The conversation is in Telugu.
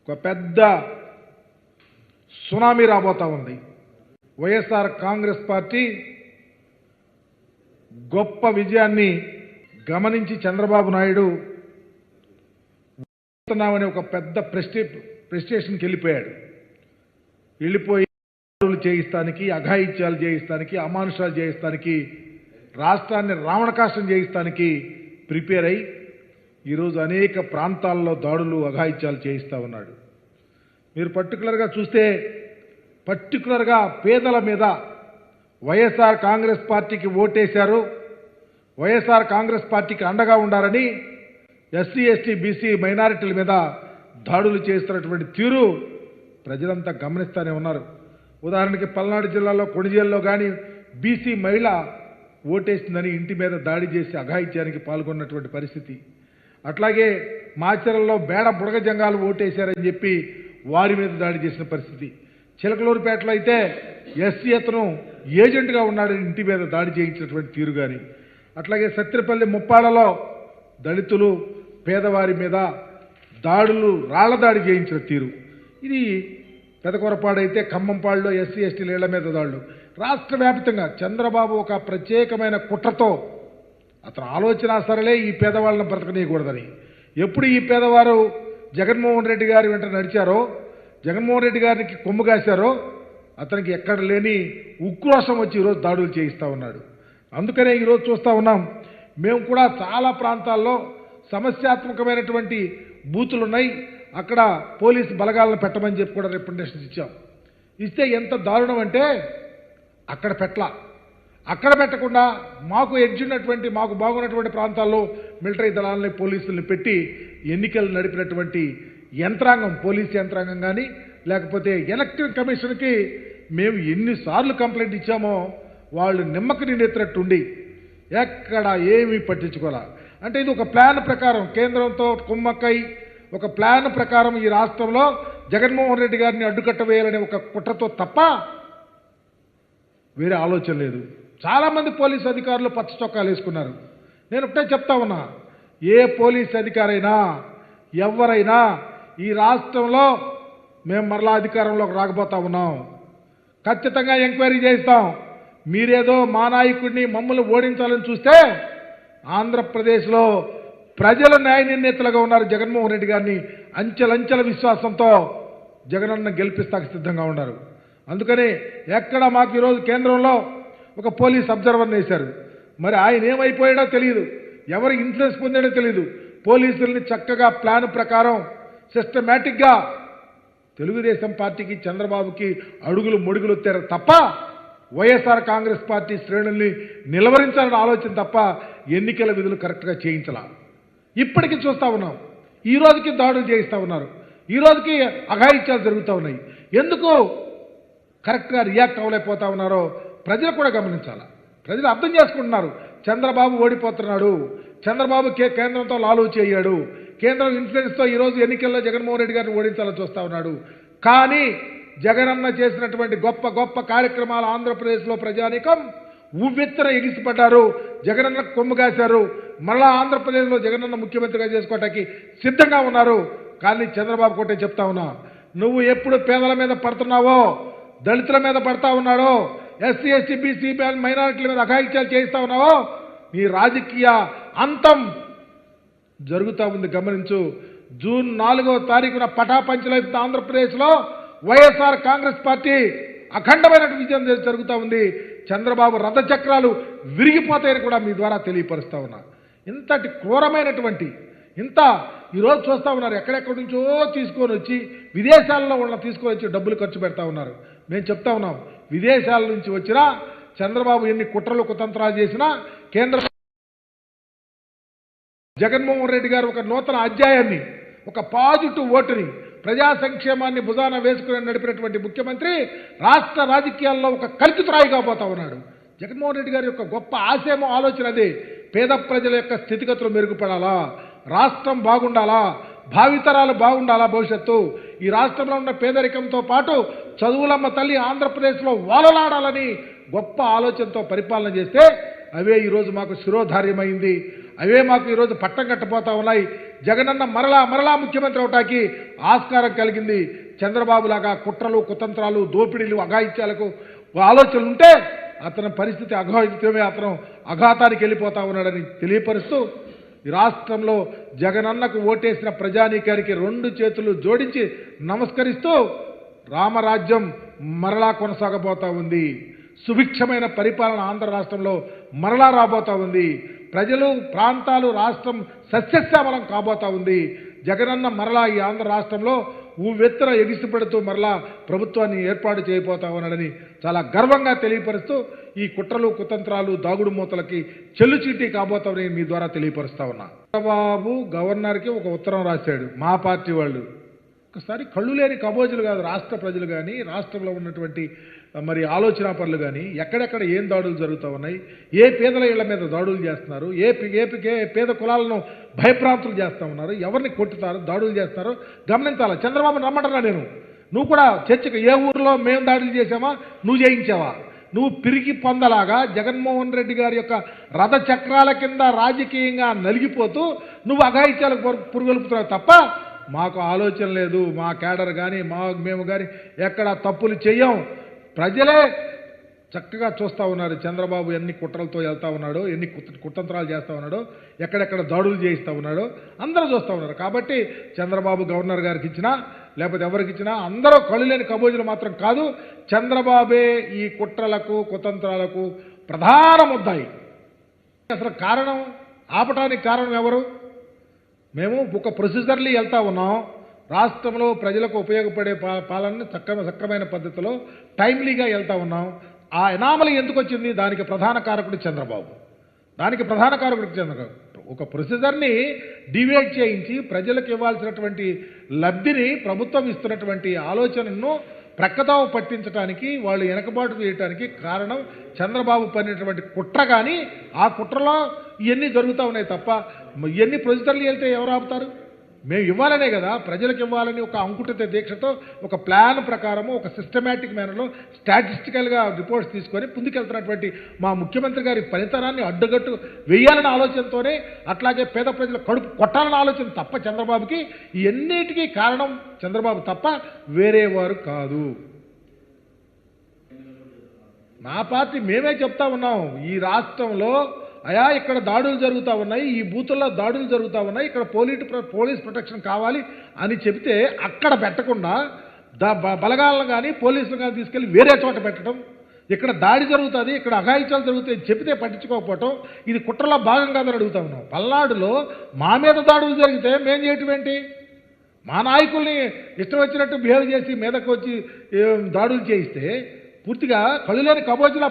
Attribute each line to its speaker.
Speaker 1: ఒక పెద్ద సునామీ రాబోతా ఉంది. వైఎస్ఆర్ కాంగ్రెస్ పార్టీ గొప్ప విజయాన్ని గమనించి చంద్రబాబు నాయుడు ఒక పెద్ద ప్రెస్టేషన్కి వెళ్ళిపోయి చేయిస్తానికి, అఘాయిత్యాలు చేయిస్తానికి, అమానుషాలు చేయిస్తానికి, రాష్ట్రాన్ని రావణకాష్టం చేయిస్తానికి ప్రిపేర్ అయి ఈరోజు అనేక ప్రాంతాల్లో దాడులు, అఘాయిత్యాలు చేయిస్తూ ఉన్నాడు. మీరు పర్టికులర్గా చూస్తే పర్టికులర్గా పేదల మీద వైఎస్ఆర్ కాంగ్రెస్ పార్టీకి ఓటేశారు, వైఎస్ఆర్ కాంగ్రెస్ పార్టీకి అండగా ఉండాలని ఎస్సీ, ఎస్టీ, బీసీ మైనారిటీల మీద దాడులు చేస్తున్నటువంటి తీరు ప్రజలంతా గమనిస్తూనే ఉన్నారు. ఉదాహరణకి పల్నాడు జిల్లాలో కొణిజేల్లో కానీ బీసీ మహిళ ఓటేసిందని ఇంటి మీద దాడి చేసి అఘాయిత్యానికి పాల్గొన్నటువంటి పరిస్థితి. అట్లాగే మాచర్లలో బేడ బుడగ జంగాలు ఓటేశారని చెప్పి వారి మీద దాడి చేసిన పరిస్థితి. చిలకలూరుపేటలో అయితే ఎస్సీ అతను ఏజెంట్గా ఉన్నాడని ఇంటి మీద దాడి చేయించినటువంటి తీరు కానీ, అట్లాగే సత్తిపల్లి ముప్పాడలో దళితులు పేదవారి మీద దాడులు, రాళ్ల దాడి చేయించిన తీరు. ఇది పెదకొరపాడైతే ఖమ్మంపాడులో ఎస్సీ, ఎస్టీల ఇళ్ల మీద దాడులు. రాష్ట్ర వ్యాప్తంగా చంద్రబాబు ఒక ప్రత్యేకమైన కుట్రతో అతను ఆలోచన సరలే ఈ పేదవాళ్ళని బ్రతకనీయకూడదని. ఎప్పుడు ఈ పేదవారు జగన్మోహన్ రెడ్డి గారి వెంట నడిచారో, జగన్మోహన్ రెడ్డి గారికి కొమ్ము కాశారో అతనికి ఎక్కడ లేని ఉక్రోషం వచ్చి ఈరోజు దాడులు చేయిస్తూ ఉన్నాడు. అందుకనే ఈరోజు చూస్తూ ఉన్నాం, మేము కూడా చాలా ప్రాంతాల్లో సమస్యాత్మకమైనటువంటి బూతులు ఉన్నాయి, అక్కడ పోలీసు బలగాలను పెట్టమని చెప్పి కూడా రికమెండేషన్స్ ఇచ్చాం. ఇస్తే ఎంత దారుణం అంటే అక్కడ పెట్టకుండా మాకు ఎడ్జున్నటువంటి, మాకు బాగున్నటువంటి ప్రాంతాల్లో మిలిటరీ దళాలని, పోలీసుల్ని పెట్టి ఎన్నికలు నడిపినటువంటి యంత్రాంగం, పోలీసు యంత్రాంగం కానీ లేకపోతే ఎలక్షన్ కమిషన్కి మేము ఎన్నిసార్లు కంప్లైంట్ ఇచ్చామో వాళ్ళు నిమ్మకు నిండెత్తినట్టుండి ఎక్కడ ఏమీ పట్టించుకోలే. అంటే ఇది ఒక ప్లాన్ ప్రకారం కేంద్రంతో కుమ్మక్కై ఒక ప్లాన్ ప్రకారం ఈ రాష్ట్రంలో జగన్మోహన్ రెడ్డి గారిని అడ్డుకట్ట వేయాలనే ఒక కుట్రతో తప్ప వేరే ఆలోచన లేదు. చాలామంది పోలీసు అధికారులు పచ్చ చొక్కాలు వేసుకున్నారు. నేను ఒకటే చెప్తా ఉన్నా, ఏ పోలీసు అధికారైనా ఎవరైనా ఈ రాష్ట్రంలో మేము మరలా అధికారంలోకి రాకపోతా ఉన్నాం, ఖచ్చితంగా ఎంక్వైరీ చేయిస్తాం. మీరేదో మా నాయకుడిని మమ్మల్ని ఓడించాలని చూస్తే ఆంధ్రప్రదేశ్లో ప్రజల న్యాయ నిర్ణేతలుగా ఉన్నారు. జగన్మోహన్ రెడ్డి గారిని అంచెలంచెల విశ్వాసంతో జగనన్న గెలిపిస్తానికి సిద్ధంగా ఉన్నారు. అందుకని ఎక్కడ మాకు ఈరోజు కేంద్రంలో ఒక పోలీస్ అబ్జర్వర్ని వేశారు. మరి ఆయన ఏమైపోయాడో తెలియదు, ఎవరు ఇన్ఫ్లుయెన్స్ పొందాడో తెలియదు. పోలీసుల్ని చక్కగా ప్లాన్ ప్రకారం సిస్టమేటిక్గా తెలుగుదేశం పార్టీకి, చంద్రబాబుకి అడుగులు మొడుగులు వచ్చారు తప్ప వైఎస్ఆర్ కాంగ్రెస్ పార్టీ శ్రేణుల్ని నిలవరించాలని ఆలోచన తప్ప ఎన్నికల విధులు కరెక్ట్గా చేయించాల. ఇప్పటికీ చూస్తూ ఉన్నాం, ఈ రోజుకి దాడులు చేయిస్తూ ఉన్నారు, ఈ రోజుకి అఘాయిత్యాలు జరుగుతూ ఉన్నాయి. ఎందుకు కరెక్ట్గా రియాక్ట్ అవ్వలేకపోతా ఉన్నారో ప్రజలు కూడా గమనించాలి. ప్రజలు అర్థం చేసుకుంటున్నారు, చంద్రబాబు ఓడిపోతున్నాడు, చంద్రబాబు కేంద్రంతో లాలూచి అయ్యాడు, కేంద్రం ఇన్ఫ్లుయెన్స్తో ఈరోజు ఎన్నికల్లో జగన్మోహన్ రెడ్డి గారిని ఓడించాలని చూస్తూ ఉన్నాడు. కానీ జగనన్న చేసినటువంటి గొప్ప గొప్ప కార్యక్రమాలు ఆంధ్రప్రదేశ్లో ప్రజానీకం ఉవ్వెత్తున ఎగిసిపడ్డారు, జగనన్న కొమ్ము కాశారు. మరలా ఆంధ్రప్రదేశ్లో జగనన్న ముఖ్యమంత్రిగా చేసుకోవటానికి సిద్ధంగా ఉన్నారు. కానీ చంద్రబాబు కోటే చెప్తా ఉన్నా, నువ్వు ఎప్పుడు పేదల మీద పడుతున్నావో, దళితుల మీద పడతా ఉన్నాడో, ఎస్సీ, ఎస్టీ, బీసీ మైనారిటీల మీద అఘాయిత్యాలు చేయిస్తా ఉన్నావో, నీ రాజకీయ అంతం జరుగుతూ ఉంది, గమనించు. జూన్ 4వ తారీఖున పటాపంచలైపు ఆంధ్రప్రదేశ్లో వైఎస్ఆర్ కాంగ్రెస్ పార్టీ అఖండమైన విజయం జరుగుతూ ఉంది. చంద్రబాబు రథచక్రాలు విరిగిపోతాయని కూడా మీ ద్వారా తెలియపరుస్తా ఉన్నా. ఇంతటి క్రూరమైనటువంటి ఈరోజు చూస్తూ ఉన్నారు, ఎక్కడెక్కడి నుంచో తీసుకొని వచ్చి విదేశాల్లో ఉన్న తీసుకొని వచ్చి డబ్బులు ఖర్చు పెడతా ఉన్నారు. మేము చెప్తా ఉన్నాం, విదేశాల నుంచి వచ్చినా చంద్రబాబు ఎన్ని కుట్రలు కుతంత్రాలు చేసినా కేంద్ర జగన్మోహన్ రెడ్డి గారు ఒక నూతన అధ్యాయాన్ని, ఒక పాజిటివ్ ఓటుని, ప్రజా సంక్షేమాన్ని భుజాన వేసుకుని నడిపినటువంటి ముఖ్యమంత్రి రాష్ట్ర రాజకీయాల్లో ఒక కల్పితురాయిగా పోతా ఉన్నాడు. జగన్మోహన్ రెడ్డి గారి యొక్క గొప్ప ఆశయమో ఆలోచన అదే, పేద ప్రజల యొక్క స్థితిగతులు మెరుగుపడాలా, రాష్ట్రం బాగుండాలా, భావితరాలు బాగుండాలా, భవిష్యత్తు ఈ రాష్ట్రంలో ఉన్న పేదరికంతో పాటు చదువులమ్మ తల్లి ఆంధ్రప్రదేశ్లో వాలలాడాలని గొప్ప ఆలోచనతో పరిపాలన చేస్తే అవే ఈరోజు మాకు శిరోధార్యమైంది, అవే మాకు ఈరోజు పట్టం కట్టబోతా ఉన్నాయి. జగనన్న మరలా ముఖ్యమంత్రి అవటానికి ఆస్కారం కలిగింది. చంద్రబాబు లాగా కుట్రలు కుతంత్రాలు దోపిడీలు అఘాయిత్యాలకు ఆలోచనలు ఉంటే అతని పరిస్థితి అఘాయిత్యమే, అతను అఘాతానికి వెళ్ళిపోతా ఉన్నాడని తెలియపరుస్తూ ఈ రాష్ట్రంలో జగనన్నకు ఓటేసిన ప్రజానీకానికి 2 చేతులు జోడించి నమస్కరిస్తూ రామరాజ్యం మరలా కొనసాగబోతా ఉంది. సుభిక్షమైన పరిపాలన ఆంధ్ర రాష్ట్రంలో మరలా రాబోతా ఉంది. ప్రజలు ప్రాంతాలు రాష్ట్రం సస్యశ్యామలం కాబోతా ఉంది. జగనన్న మరలా ఈ ఆంధ్ర రాష్ట్రంలో ఉవ్వెత్తున ఎగిసిపడుతూ మరలా ప్రభుత్వాన్ని ఏర్పాటు చేయబోతా ఉన్నాడని చాలా గర్వంగా తెలియపరుస్తూ ఈ కుట్రలు కుతంత్రాలు దాగుడు మూతలకి చెల్లుచీటీ కాబోతామని మీ ద్వారా తెలియపరుస్తా ఉన్నా. చంద్రబాబు గవర్నర్కి ఒక ఉత్తరం రాశాడు. మా పార్టీ వాళ్ళు ఒకసారి కళ్ళు లేని కబోజులు కాదు, రాష్ట్ర ప్రజలు కానీ రాష్ట్రంలో ఉన్నటువంటి మరి ఆలోచన పనులు కానీ ఎక్కడెక్కడ ఏం దాడులు జరుగుతూ ఉన్నాయి, ఏ పేదల ఇళ్ల మీద దాడులు చేస్తున్నారు, ఏ పేద కులాలను భయప్రాంతులు చేస్తూ ఉన్నారు, ఎవరిని కొట్టుతారు దాడులు చేస్తారో గమనించాలి. చంద్రబాబుని రమ్మంటున్నా నేను. నువ్వు కూడా చర్చకు ఏ ఊరిలో మేము దాడులు చేసామా, నువ్వు చేయించావా? నువ్వు పిరికి పొందలాగా జగన్మోహన్ రెడ్డి గారి యొక్క రథ చక్రాల కింద రాజకీయంగా నలిగిపోతూ నువ్వు అఘాయిత్యాలకు పురుగొలుపుతున్నావు తప్ప మాకు ఆలోచన లేదు. మా కేడర్ కానీ మేము కానీ ఎక్కడ తప్పులు చెయ్యం. ప్రజలే చక్కగా చూస్తూ ఉన్నారు చంద్రబాబు ఎన్ని కుట్రలతో వెళ్తా ఉన్నాడో, ఎన్ని కుతంత్రాలు చేస్తూ ఉన్నాడో, ఎక్కడెక్కడ దాడులు చేయిస్తూ ఉన్నాడో అందరూ చూస్తూ ఉన్నారు. కాబట్టి చంద్రబాబు గవర్నర్ గారికి ఇచ్చినా లేకపోతే ఎవరికి ఇచ్చినా అందరూ కళ్ళు లేని కబోజులు మాత్రం కాదు. చంద్రబాబే ఈ కుట్రలకు కుతంత్రాలకు ప్రధాన ముద్దాయి. అసలు కారణం ఆపటానికి కారణం ఎవరు? మేము ఒక ప్రొసీజర్లీ వెళ్తా ఉన్నాం. రాష్ట్రంలో ప్రజలకు ఉపయోగపడే పాలనని సక్రమైన పద్ధతిలో టైమ్లీగా వెళ్తా ఉన్నాం. ఆ ఎనామలీ ఎందుకు వచ్చింది? దానికి ప్రధాన కారకుడు చంద్రబాబు. ఒక ప్రొసీజర్ని డివేట్ చేయించి ప్రజలకు ఇవ్వాల్సినటువంటి లబ్ధిని ప్రభుత్వం ఇస్తున్నటువంటి ఆలోచనను ప్రక్కదావ పట్టించడానికి, వాళ్ళు వెనకబాటు చేయడానికి కారణం చంద్రబాబు పడినటువంటి కుట్ర. కానీ ఆ కుట్రలో ఇవన్నీ జరుగుతూ ఉన్నాయి తప్ప ఇవన్నీ ప్రొసీజర్లు వెళ్తే ఎవరు ఆపుతారు? మేము ఇవ్వాలనే కదా, ప్రజలకు ఇవ్వాలని ఒక అంకుటిత దీక్షతో ఒక ప్లాన్ ప్రకారము ఒక సిస్టమేటిక్ మేనర్లో స్టాటిస్టికల్గా రిపోర్ట్స్ తీసుకొని ముందుకెళ్తున్నటువంటి మా ముఖ్యమంత్రి గారి పనితనాన్ని అడ్డుగట్టు వేయాలనే ఆలోచనతోనే, అట్లాగే పేద ప్రజల కడుపు కొట్టాలన్న ఆలోచన తప్ప చంద్రబాబుకి ఇవన్నిటికీ కారణం చంద్రబాబు తప్ప వేరే వారు కాదు. మా పార్టీ మేమే చెప్తా ఉన్నాం, ఈ రాష్ట్రంలో అయా ఇక్కడ దాడులు జరుగుతూ ఉన్నాయి, ఈ బూతుల్లో దాడులు జరుగుతూ ఉన్నాయి, ఇక్కడ పోలీస్ ప్రొటెక్షన్ కావాలి అని చెబితే అక్కడ పెట్టకుండా బలగాలను కానీ పోలీసులు కానీ తీసుకెళ్ళి వేరే చోట పెట్టడం, ఇక్కడ దాడి జరుగుతుంది, ఇక్కడ అఘాయిత్యాలు జరుగుతాయి చెబితే పట్టించుకోకపోవటం, ఇది కుట్రలో భాగం కాదని అడుగుతా ఉన్నాం. పల్నాడులో మా మీద దాడులు జరిగితే మేం చేయటం ఏంటి? మా నాయకుల్ని ఇష్టం వచ్చినట్టు బిహేవ్ చేసి మీదకు వచ్చి దాడులు చేయిస్తే పూర్తిగా కళ్ళు లేని కబోజులా